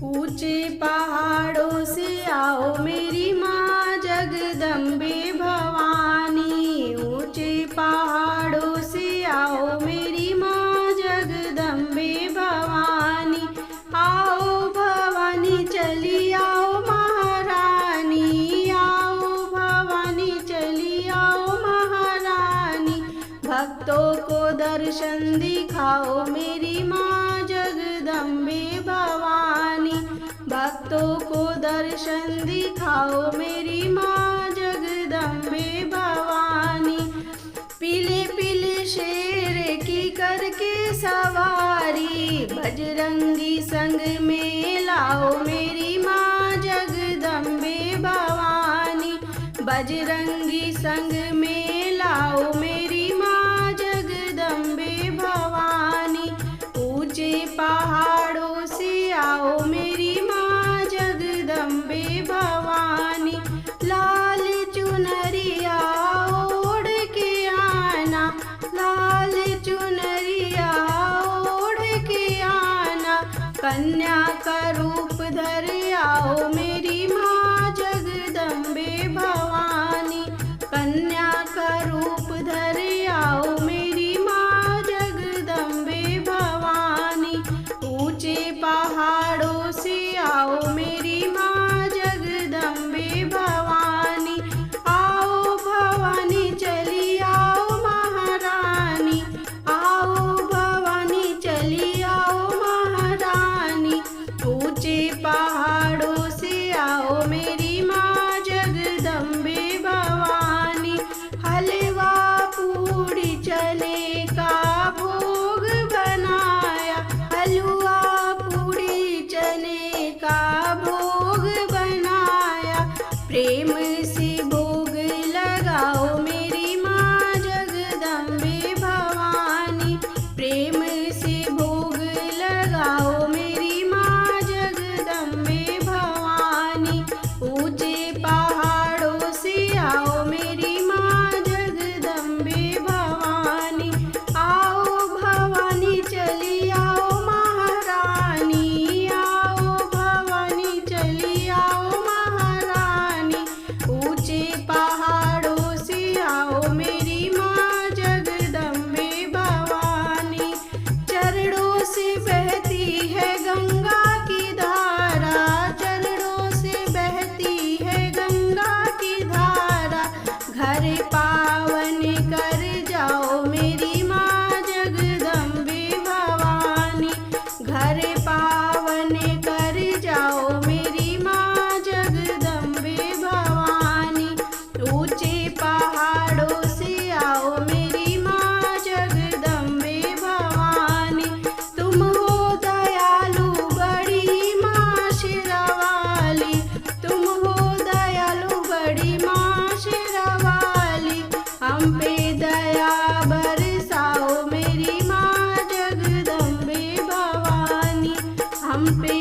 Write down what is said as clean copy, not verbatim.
ऊंचे पहाड़ों से आओ मेरी माँ जगदम्बे भवानी। ऊंचे पहाड़ों से आओ मेरी माँ जगदम्बे भवानी। आओ भवानी चली आओ महारानी। आओ भवानी चली आओ महारानी। भक्तों को दर्शन दिखाओ मेरी माँ जगदम्बे भवानी। भक्तों को दर्शन दिखाओ मेरी माँ जगदम्बे भवानी। पीले पीले शेर की करके सवारी बजरंगी संग में लाओ मेरी माँ जगदम्बे भवानी। बजरंगी संग में लाओ मेरी माँ जगदम्बे भवानी। ऊंचे पहाड़ों से आओ मेरी माँ जगदम्बे भवानी। लाल चुनरिया ओढ़ के आना। लाल चुनरिया ओढ़ के आना। कन्या का रूप धर आओ मेरी माँ जगदम्बे भवानी। कन्या का रूप धर आओ मेरी माँ जगदम्बे भवानी। ऊंचे पहाड़ों से आओ मेरी माँ जगदम्बे भवानी। आओ भवानी चली आओ महारानी। आओ भवानी चली आओ महारानी। ऊंचे पहाड़ों से आओ मेरी माँ जगदम्बे भवानी। हलवा पूड़ी चने का भोग बनाया। हलवा पूड़ी चने का भोग बनाया। प्रेम से भोग लगाओ मेरी माँ जगदम्बे भवानी। प्रेम से भोग लगाओ मेरी माँ जगदम्बे भवानी। ऊंचे पहाड़ों से आओ मेरी माँ जगदम्बे भवानी। आओ भवानी चली आओ महारानी। आओ भवानी चली आओ महारानी। ऊंचे पहाड़ों से आओ मेरी माँ जगदम्बे भवानी। चरणों से बहती है गंगा की धारा। चरणों से बहती है गंगा की धारा। घर पावन कर जाओ मेरी माँ जगदम्बे भवानी। घर पावन कर जाओ मेरी माँ जगदम्बे भवानी। ऊंचे पहाड़ों से आओ मेरी माँ जगदम्बे भवानी। तुम हो दयालु बड़ी माँ शेरावाली। तुम हो दयालु बड़ी माँ शेरावाली। हम पे दया बरसाओ मेरी माँ जगदम्बे भवानी। हम पे